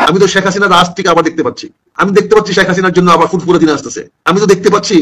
আমি তো শেখ হাসিনার রাজ থেকে আবার দেখতে পাচ্ছি, আমি দেখতে পাচ্ছি শেখ হাসিনার জন্য আবার ফুটফুরে দিন আসতেছে। আমি তো দেখতে পাচ্ছি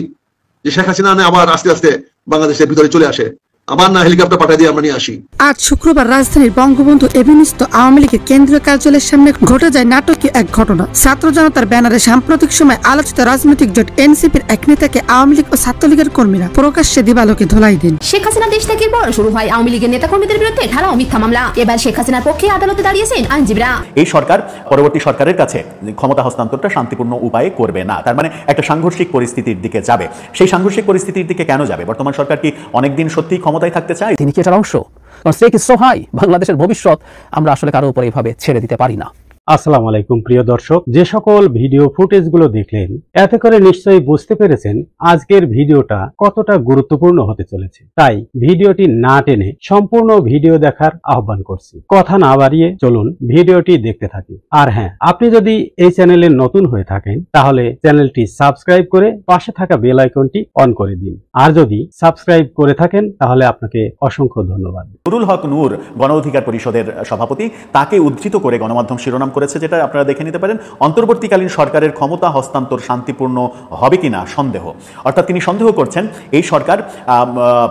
যে শেখ হাসিনা আবার আস্তে আস্তে বাংলাদেশের ভিতরে চলে আসে, আবার না হেলিকপ্টার পাঠিয়ে দিয়ে আমরা নিয়ে আসি। আজ শুক্রবার রাজধানীর বঙ্গবন্ধু এভিনিউস্থ আওয়ামী লীগের কেন্দ্রীয় কার্যালয়ের সামনে ঘটে যায় নাটকীয় এক ঘটনা। ছাত্র জনতার ব্যানারে সাম্প্রতিক সময় আলোচিত রাজনৈতিক জোট এনসিপির এক নেতাকে আওয়ামী লীগ ও ছাত্রলীগের কর্মীরা প্রকাশ্যে দিবালোকে ধোলাই দেন। শেখ হাসিনা দেশ থেকে পর শুরু হয় আওয়ামী লীগের নেতাকর্মীদের বিরুদ্ধে ধারা ও মিথ্যা মামলা। এবার শেখ হাসিনার পক্ষে আদালতে দাঁড়িয়েছেন আইনজীবীরা। এই সরকার পরবর্তী সরকারের কাছে ক্ষমতা হস্তান্তরটা শান্তিপূর্ণ উপায়ে করবে না, তার মানে একটা সাংঘর্ষিক পরিস্থিতির দিকে যাবে। সেই সাংঘর্ষিক পরিস্থিতির দিকে কেন যাবে? বর্তমান সরকার কি অনেকদিন সত্যি ক্ষমতায় থাকতে চায়? তিনি কি এটার অংশ? কারণ স্টেক ইজ সো হাই, বাংলাদেশের ভবিষ্যৎ আমরা আসলে কারো উপরে এভাবে ছেড়ে দিতে পারি না। আসসালামু আলাইকুম প্রিয় দর্শক, যে সকল ভিডিও ফুটেজগুলো দেখলেন এতে করে নিশ্চয়ই বুঝতে পেরেছেন আজকের ভিডিওটা কতটা গুরুত্বপূর্ণ হতে চলেছে। তাই ভিডিওটি না টেনে সম্পূর্ণ ভিডিও দেখার আহ্বান করছি। কথা না বাড়িয়ে চলুন ভিডিওটি দেখতে থাকি। আর হ্যাঁ, আপনি যদি এই চ্যানেলে নতুন হয়ে থাকেন তাহলে চ্যানেলটি সাবস্ক্রাইব করে পাশে থাকা বেল আইকনটি অন করে দিন। আর যদি সাবস্ক্রাইব করে থাকেন তাহলে আপনাকে অসংখ্য ধন্যবাদ। নুরুল হক নূর গণ অধিকার পরিষদের সভাপতি, তাকে উদ্ধৃত করে গণমাধ্যম শিরোনাম করেছে, যেটা আপনারা দেখে নিতে পারেন, অন্তর্বর্তীকালীন সরকারের ক্ষমতা হস্তান্তর শান্তিপূর্ণ হবে কিনা সন্দেহ। অর্থাৎ তিনি সন্দেহ করছেন এই সরকার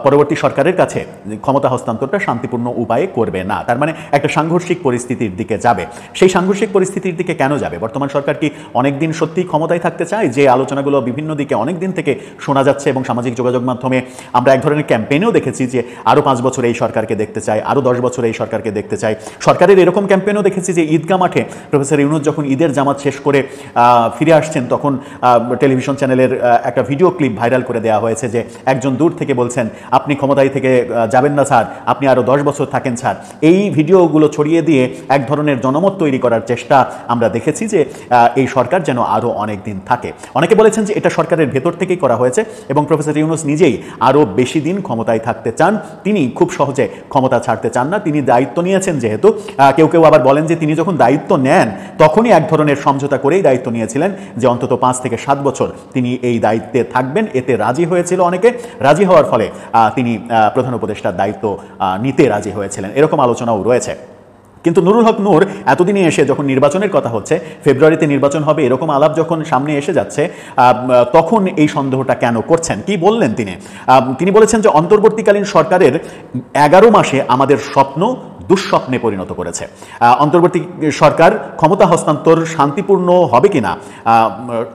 পরবর্তী সরকারের কাছে ক্ষমতা হস্তান্তরটা শান্তিপূর্ণ উপায়ে করবে না, তার মানে একটা সাংঘর্ষিক পরিস্থিতির দিকে যাবে। সেই সাংঘর্ষিক পরিস্থিতির দিকে কেন যাবে? বর্তমান সরকার কি অনেকদিন সত্যি ক্ষমতায় থাকতে চায়? যে আলোচনাগুলো বিভিন্ন দিকে অনেকদিন থেকে শোনা যাচ্ছে এবং সামাজিক যোগাযোগ মাধ্যমে আমরা এক ধরনের ক্যাম্পেইনেও দেখেছি যে আরও 5 বছর এই সরকারকে দেখতে চাই, আরও 10 বছর এই সরকারকে দেখতে চাই। সরকারের এরকম ক্যাম্পেইনও দেখেছি যে ঈদগাহ মাঠে প্রফেসর ইউনূস যখন ঈদের জামাত শেষ করে ফিরে আসছেন তখন টেলিভিশন চ্যানেলের একটা ভিডিও ক্লিপ ভাইরাল করে দেওয়া হয়েছে যে একজন দূর থেকে বলছেন, আপনি ক্ষমতায় থেকে যাবেন না স্যার, আপনি আরও 10 বছর থাকেন স্যার। এই ভিডিওগুলো ছড়িয়ে দিয়ে এক ধরনের জনমত তৈরি করার চেষ্টা আমরা দেখেছি যে এই সরকার যেন আরও অনেক দিন থাকে। অনেকে বলেছেন যে এটা সরকারের ভেতর থেকেই করা হয়েছে এবং প্রফেসর ইউনূস নিজেই আরও বেশি দিন ক্ষমতায় থাকতে চান, তিনি খুব সহজে ক্ষমতা ছাড়তে চান না। তিনি দায়িত্ব নিয়েছেন যেহেতু, কেউ কেউ আবার বলেন যে তিনি যখন দায়িত্ব নেন তখনই এক ধরনের সমঝোতা করেই দায়িত্ব নিয়েছিলেন যে অন্তত 5 থেকে 7 বছর তিনি এই দায়িত্বে থাকবেন। এতে রাজি হয়েছিল অনেকে, রাজি হওয়ার ফলে তিনি প্রধান উপদেষ্টার দায়িত্ব নিতে রাজি হয়েছিলেন, এরকম আলোচনাও রয়েছে। কিন্তু নুরুল হক নূর এতদিনে এসে যখন নির্বাচনের কথা হচ্ছে, ফেব্রুয়ারিতে নির্বাচন হবে এরকম আলাপ যখন সামনে এসে যাচ্ছে, তখন এই সন্দেহটা কেন করছেন? কি বললেন তিনি বলেছেন যে অন্তর্বর্তীকালীন সরকারের 11 মাসে আমাদের স্বপ্ন দুঃস্বপ্নে পরিণত করেছে। অন্তর্বর্তী সরকার ক্ষমতা হস্তান্তর শান্তিপূর্ণ হবে কিনা,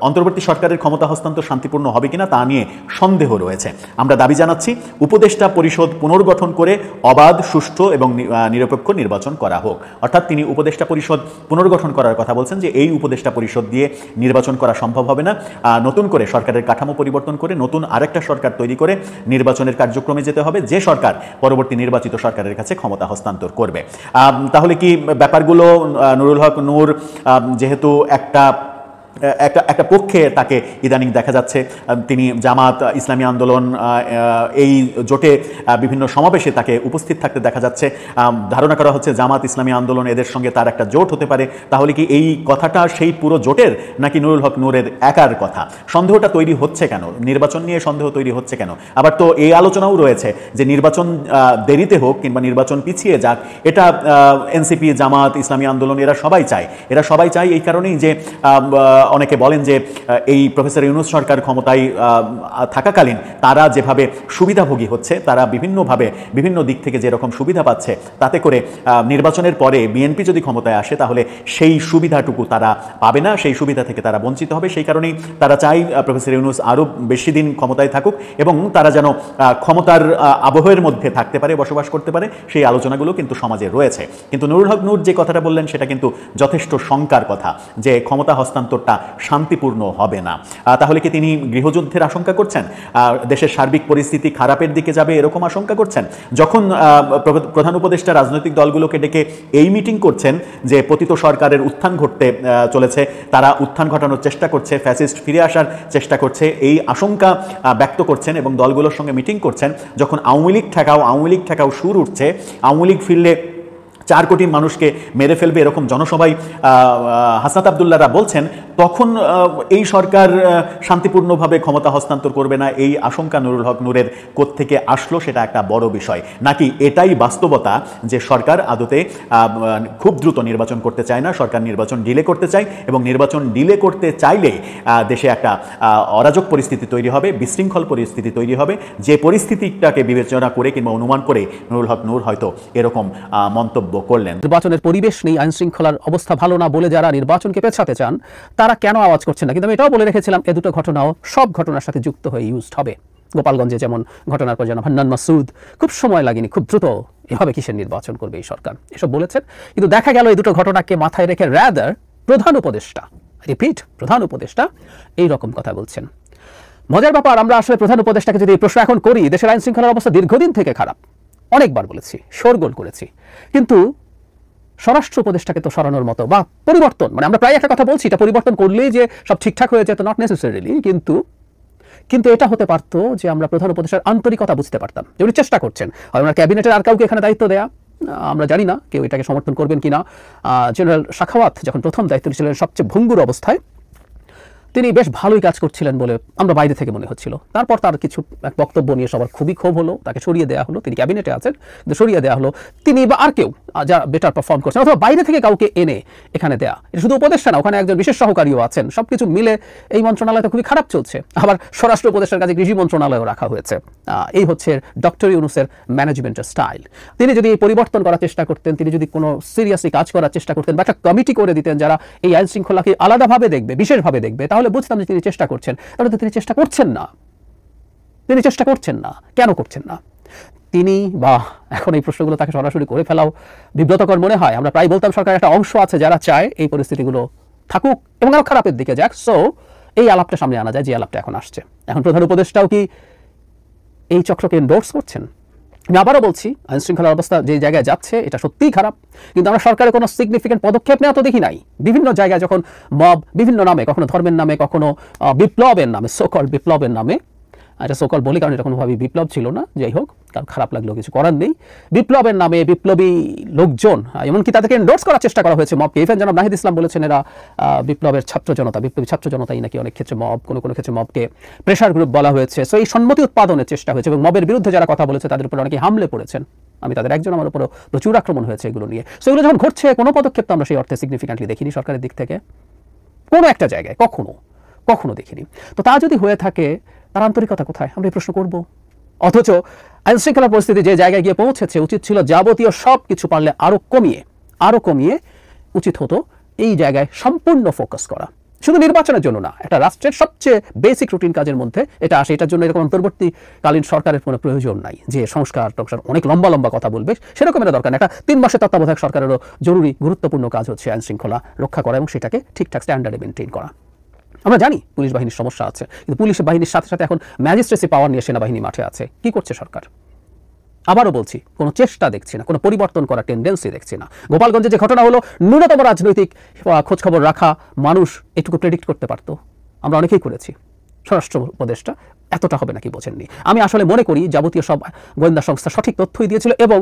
অন্তর্বর্তী সরকারের ক্ষমতা হস্তান্তর শান্তিপূর্ণ হবে কিনা তা নিয়ে সন্দেহ রয়েছে। আমরা দাবি জানাচ্ছি উপদেষ্টা পরিষদ পুনর্গঠন করে অবাধ, সুষ্ঠু এবং নিরপেক্ষ নির্বাচন করা হোক। অর্থাৎ তিনি উপদেষ্টা পরিষদ পুনর্গঠন করার কথা বলছেন যে এই উপদেষ্টা পরিষদ দিয়ে নির্বাচন করা সম্ভব হবে না, নতুন করে সরকারের কাঠামো পরিবর্তন করে নতুন আরেকটা সরকার তৈরি করে নির্বাচনের কার্যক্রমে যেতে হবে, যে সরকার পরবর্তী নির্বাচিত সরকারের কাছে ক্ষমতা হস্তান্তর করবে। তাহলে কি ব্যাপারগুলো নুরুল হক নূর যেহেতু একটা পক্ষে তাকে ইদানিং দেখা যাচ্ছে, তিনি জামাত, ইসলামী আন্দোলন এই জোটে বিভিন্ন সমাবেশে তাকে উপস্থিত থাকতে দেখা যাচ্ছে, ধারণা করা হচ্ছে জামাত, ইসলামী আন্দোলন এদের সঙ্গে তার একটা জোট হতে পারে। তাহলে কি এই কথাটা সেই পুরো জোটের নাকি নুরুল হক নূরের একার কথা? সন্দেহটা তৈরি হচ্ছে কেন? নির্বাচন নিয়ে সন্দেহ তৈরি হচ্ছে কেন? আবার তো এই আলোচনাও রয়েছে যে নির্বাচন দেরিতে হোক কিংবা নির্বাচন পিছিয়ে যাক, এটা এনসিপি, জামাত, ইসলামী আন্দোলন এরা সবাই চায় এই কারণেই যে অনেকে বলেন যে এই প্রফেসর ইউনূস সরকার ক্ষমতায় থাকাকালীন তারা যেভাবে সুবিধাভোগী হচ্ছে, তারা বিভিন্নভাবে বিভিন্ন দিক থেকে যেরকম সুবিধা পাচ্ছে, তাতে করে নির্বাচনের পরে বিএনপি যদি ক্ষমতায় আসে তাহলে সেই সুবিধাটুকু তারা পাবে না, সেই সুবিধা থেকে তারা বঞ্চিত হবে। সেই কারণেই তারা চায় প্রফেসর ইউনূস আরও বেশি দিন ক্ষমতায় থাকুক এবং তারা যেন ক্ষমতার আবহের মধ্যে থাকতে পারে, বসবাস করতে পারে। সেই আলোচনাগুলো কিন্তু সমাজে রয়েছে। কিন্তু নুরুল হক নূর যে কথাটা বললেন সেটা কিন্তু যথেষ্ট শঙ্কার কথা, যে ক্ষমতা হস্তান্তরটা শান্তিপূর্ণ হবে না। তাহলে কি তিনি গৃহযুদ্ধের আশঙ্কা করছেন? দেশের সার্বিক পরিস্থিতি খারাপের দিকে যাবে এরকম আশঙ্কা করছেন? যখন প্রধান উপদেষ্টা রাজনৈতিক দলগুলোকে ডেকে এই মিটিং করছেন যে পতিত সরকারের উত্থান ঘটতে চলেছে, তারা উত্থান ঘটানোর চেষ্টা করছে, ফ্যাসিস্ট ফিরে আসার চেষ্টা করছে, এই আশঙ্কা ব্যক্ত করছেন এবং দলগুলোর সঙ্গে মিটিং করছেন, যখন আওয়ামী লীগ ঠেকাও সুর উঠছে, আওয়ামী লীগ ফিরলে 4 কোটি মানুষকে মেরে ফেলবে এরকম জনসভায় হাসনাত আব্দুল্লাহরা বলছেন, তখন এই সরকার শান্তিপূর্ণভাবে ক্ষমতা হস্তান্তর করবে না, এই আশঙ্কা নুরুল হক নূরের কোত্থেকে আসলো সেটা একটা বড় বিষয়, নাকি এটাই বাস্তবতা যে সরকার আদতে খুব দ্রুত নির্বাচন করতে চায় না, সরকার নির্বাচন ডিলে করতে চায় এবং নির্বাচন ডিলে করতে চাইলে দেশে একটা অরাজক পরিস্থিতি তৈরি হবে, বিশৃঙ্খল পরিস্থিতি তৈরি হবে, যে পরিস্থিতিটাকে বিবেচনা করে কিংবা অনুমান করে নুরুল হক নূর হয়তো এরকম মন্তব্য করলেন। নির্বাচনের পরিবেশ নেই, আইন শৃঙ্খলার অবস্থা ভালো না বলে যারা নির্বাচনকে পেছাতে চান তারা কেন আওয়াজ করছেন না? কিন্তু আমি এটাও বলে রেখেছিলাম এ দুটো ঘটনাও সব ঘটনার সাথে যুক্ত হয়ে ইউজড হবে। গোপালগঞ্জে যেমন ঘটনার পর যেন হান্নান মাসুদ খুব সময় লাগেনি, খুব দ্রুত এভাবে কিসের নির্বাচন করবে এই সরকার, এসব বলেছেন। কিন্তু দেখা গেল এই দুটো ঘটনাকে মাথায় রেখে রাদার প্রধান উপদেষ্টা, রিপিট, প্রধান উপদেষ্টা এই রকম কথা বলছেন। মজার ব্যাপার, আমরা আসলে প্রধান উপদেষ্টাকে যদি এই প্রশ্ন এখন করি, দেশের আইন শৃঙ্খলার অবস্থা দীর্ঘদিন থেকে খারাপ, অনেকবার বলেছি, শোরগোল করেছি, কিন্তু স্বরাষ্ট্র উপদেষ্টাকে তো সরানোর মতো বা পরিবর্তন, মানে আমরা প্রায় একটা কথা বলছি, এটা পরিবর্তন করলেই যে সব ঠিকঠাক হয়ে যেত, নট নেসেসারিলি, কিন্তু এটা হতে পারত যে আমরা প্রধান উপদেষ্টার আন্তরিকতা বুঝতে পারতাম যে উনি চেষ্টা করছেন। হয় ওনার ক্যাবিনেটের আর কাউকে এখানে দায়িত্ব দেয়া, আমরা জানি না কেউ এটাকে সমর্থন করবেন কিনা। জেনারেল শাখাওয়াত যখন প্রথম দায়িত্ব ছিলেন সবচেয়ে ভঙ্গুর অবস্থায়, তিনি বেশ ভালোই কাজ করছিলেন বলে আমরা বাইরে থেকে মনে হচ্ছিল। তারপর তার কিছু এক বক্তব্য নিয়ে সবার খুবই ক্ষোভ হলো, তাকে সরিয়ে দেওয়া হলো। তিনি ক্যাবিনেটে আছেন কিন্তু সরিয়ে দেওয়া হলো, তিনি বা আর কেউ যা বেটার পারফর্ম করছেন, অথবা বাইরে থেকে কাউকে এনে এখানে দেয়া। এটা শুধু উপদেষ্টা না, ওখানে একজন বিশেষ সহকারীও আছেন। সবকিছু মিলে এই মন্ত্রণালয়টা খুবই খারাপ চলছে। আবার স্বরাষ্ট্র উপদেষ্টার কাছে কৃষি মন্ত্রণালয়ও রাখা হয়েছে। এই হচ্ছে ডক্টর ইউনূসের ম্যানেজমেন্টের স্টাইল। তিনি যদি এই পরিবর্তন করার চেষ্টা করতেন, তিনি যদি কোনো সিরিয়াসলি কাজ করার চেষ্টা করতেন বা একটা কমিটি করে দিতেন যারা এই আইন শৃঙ্খলাকে আলাদাভাবে দেখবে, বিশেষভাবে দেখবে, তাহলে বুঝতাম যে তিনি চেষ্টা করছেন। তাহলে তো তিনি চেষ্টা করছেন না। তিনি চেষ্টা করছেন না, কেন করছেন না? তিনি বা এখন এই প্রশ্নগুলো তাকে সরাসরি করে ফেলাও বিব্রতকর মনে হয়। আমরা প্রায় বলতাম সরকারের একটা অংশ আছে যারা চায় এই পরিস্থিতিগুলো থাকুক এবং আরো খারাপের দিকে যাক। সো এই আলাপটা সামনে আনা যায়, যে আলাপটা এখন আসছে। এখন প্রধান উপদেষ্টাও কি এই চক্রকে এন্ডোর্স করছেন? আমি আবারও বলছি, আইন শৃঙ্খলার অবস্থা যে জায়গায় যাচ্ছে এটা সত্যিই খারাপ, কিন্তু আমরা সরকারের কোনো সিগনিফিকেন্ট পদক্ষেপ নেওয়া তো দেখি নাই। বিভিন্ন জায়গায় যখন মব বিভিন্ন নামে, কখনো ধর্মের নামে, কখনো বিপ্লবের নামে, সোকল বিপ্লবের নামে, এটা সোকল বলি কারণ এটা কোনোভাবেই বিপ্লব ছিল না, যাই হোক, কারণ খারাপ লাগলেও কিছু করার নেই, বিপ্লবের নামে বিপ্লবী লোকজন, এমনকি তাদেরকে এন্ডোর্স করার চেষ্টা করা হয়েছে মবকে। ইভেন জনাব নাহিদ ইসলাম বলেছেন এরা বিপ্লবের ছাত্র জনতা, বিপ্লবী ছাত্র জনতাই নাকি অনেক ক্ষেত্রে মব, কোনো কোনো ক্ষেত্রে মবকে প্রেশার গ্রুপ বলা হয়েছে। সো এই সম্মতি উৎপাদনের চেষ্টা হয়েছে এবং মবের বিরুদ্ধে যারা কথা বলেছে তাদের উপর অনেকে হামলে পড়েছেন। আমি তাদের একজন, আমার উপরও প্রচুর আক্রমণ হয়েছে এগুলো নিয়ে। সো এগুলো যখন ঘটছে, কোনো পদক্ষেপ তো আমরা সেই অর্থে সিগনিফিক্যান্টলি দেখিনি সরকারের দিক থেকে, কোনো একটা জায়গায় কখনো দেখিনি। তো তা যদি হয়ে থাকে, তার আন্তরিকতা কোথায়, আমরা এই প্রশ্ন করব। অথচ আইন শৃঙ্খলা পরিস্থিতি যে জায়গায় গিয়ে পৌঁছেছে, উচিত ছিল যাবতীয় সব কিছু পারলে আরো কমিয়ে উচিত হতো এই জায়গায় সম্পূর্ণ ফোকাস করা। শুধু নির্বাচনের জন্য না, একটা রাষ্ট্রের সবচেয়ে বেসিক রুটিন কাজের মধ্যে এটা আসে। এটার জন্য এরকম অন্তর্বর্তীকালীন সরকারের কোনো প্রয়োজন নাই যে সংস্কার অনেক লম্বা কথা বলবে, সেরকম এটা দরকার না। একটা 3 মাসের তত্ত্বাবধায়ক সরকারেরও জরুরি গুরুত্বপূর্ণ কাজ হচ্ছে আইন শৃঙ্খলা রক্ষা করা এবং সেটাকে ঠিকঠাক স্ট্যান্ডার্ডে মেনটেন করা। আমরা জানি পুলিশ বাহিনীর সমস্যা আছে, কিন্তু পুলিশ বাহিনীর সাথে সাথে এখন ম্যাজিস্ট্রেসি পাওয়ার নিয়ে সেনাবাহিনী মাঠে আছে। কি করছে সরকার? আবারও বলছি, কোনো চেষ্টা দেখছি না, কোনো পরিবর্তন করার টেন্ডেন্সি দেখছি না। গোপালগঞ্জে যে ঘটনা হলো, ন্যূনতম রাজনৈতিক খোঁজখবর রাখা মানুষ এটুকু প্রেডিক্ট করতে পারতো, আমরা অনেকেই করেছি। স্বরাষ্ট্র উপদেষ্টা এতটা হবে নাকি বোঝেননি। আমি আসলে মনে করি যাবতীয় সব গোয়েন্দা সংস্থা সঠিক তথ্যই দিয়েছিল এবং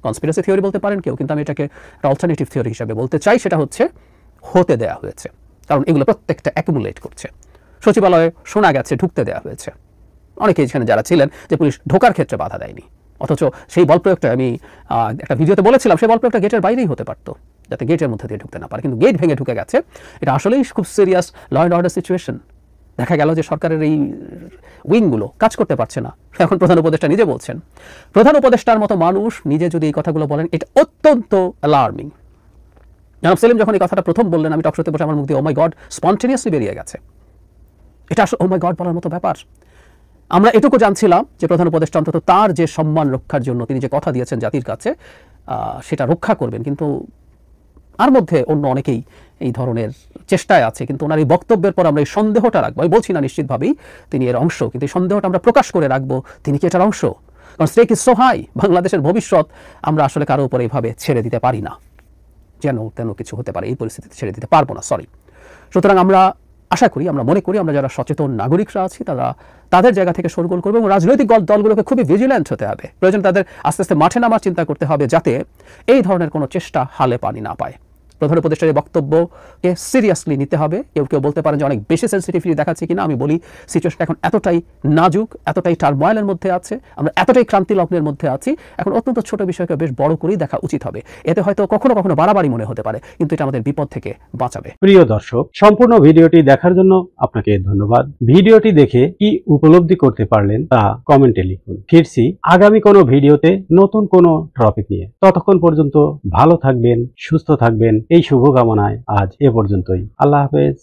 কনস্পিরেসি থিওরি বলতে পারেন কেউ, কিন্তু আমি এটাকে অল্টারনেটিভ থিওরি হিসাবে বলতে চাই। সেটা হচ্ছে হতে দেয়া হয়েছে, কারণ এগুলো প্রত্যেকটা অ্যাকুমুলেট করছে। সচিবালয়ে শোনা গেছে ঢুকতে দেওয়া হয়েছে, অনেকে এখানে যারা ছিলেন যে পুলিশ ঢোকার ক্ষেত্রে বাধা দেয়নি, অথচ সেই বল প্রয়োগটা আমি একটা ভিডিওতে বলেছিলাম, সেই বল প্রয়োগটা গেটের বাইরেই হতে পারতো, যাতে গেটের মধ্যে দিয়ে ঢুকতে না পারে, কিন্তু গেট ভেঙে ঢুকে গেছে। এটা আসলেই খুব serious law and order situation. দেখা গেল যে সরকারের এই উইংগুলো কাজ করতে পারছে না। এখন প্রধান উপদেষ্টা নিজে বলছেন, প্রধান উপদেষ্টার মতো মানুষ নিজে যদি এই কথাগুলো বলেন, এটা অত্যন্ত অ্যালার্মিং। জনাব সেলিম যখন এই কথাটা প্রথম বললেন, আমি টকশোতে বসে আমার মুখ দিয়ে ও মাই গড স্পন্টেনিয়াসলি বেরিয়ে গেছে। এটা আসলে ও মাই গড বলার মতো ব্যাপার। আমরা এটুকু জানছিলাম যে প্রধান উপদেষ্টা অন্তত তার যে সম্মান রক্ষার জন্য তিনি যে কথা দিয়েছেন জাতির কাছে, সেটা রক্ষা করবেন, কিন্তু আর মধ্যে অন্য অনেকেই এই ধরনের চেষ্টায় আছে। কিন্তু ওনার এই বক্তব্যের পর আমরা এই সন্দেহটা রাখবো, আমি বলছি না নিশ্চিতভাবেই তিনি এর অংশ, কিন্তু এই সন্দেহটা আমরা প্রকাশ করে রাখবো তিনি কি এটার অংশ। কারণ স্টেক ইজ সো হাই, বাংলাদেশের ভবিষ্যৎ আমরা আসলে কারো উপর এইভাবে ছেড়ে দিতে পারি না, যেন তেন কিছু হতে পারে, এই পরিস্থিতিতে ছেড়ে দিতে পারবো না, সরি। সুতরাং আমরা আশা করি, আমরা মনে করি, আমরা যারা সচেতন নাগরিকরা আছি তারা তাদের জায়গা থেকে শোরগোল করবে এবং রাজনৈতিক দলগুলোকে খুবই ভিজিল্যান্ট হতে হবে। প্রয়োজন তাদের আস্তে আস্তে মাঠে নামার চিন্তা করতে হবে, যাতে এই ধরনের কোনো চেষ্টা হালে পানি না পায়। প্রধান উপদেষ্টার বক্তব্যকে সিরিয়াসলি নিতে হবে। কেউ কেউ বলতে পারেন যে অনেক বেশি সেন্সিটিভিটি দেখাচ্ছে কিনা। আমি বলি সিচুয়েশনটা এখন এতটাই নাজুক, এতটাই টার্ময়েলের মধ্যে আছে, আমরা এতটাই ক্রান্তি লগ্নের মধ্যে আছি, এখন অত্যন্ত ছোট বিষয়কে বেশ বড় করেই দেখা উচিত হবে। এতে হয়তো কখনো কখনো বাড়াবাড়ি মনে হতে পারে, কিন্তু এটা আমাদের বিপদ থেকে বাঁচাবে। প্রিয় দর্শক, সম্পূর্ণ ভিডিওটি দেখার জন্য আপনাকে ধন্যবাদ। ভিডিওটি দেখে কি উপলব্ধি করতে পারলেন তা কমেন্টে লিখুন। ফিরছি আগামী কোনো ভিডিওতে নতুন কোনো টপিক নিয়ে। ততক্ষণ পর্যন্ত ভালো থাকবেন, সুস্থ থাকবেন, এই শুভকামনায় আজ এ পর্যন্তই। আল্লাহ হাফেজ।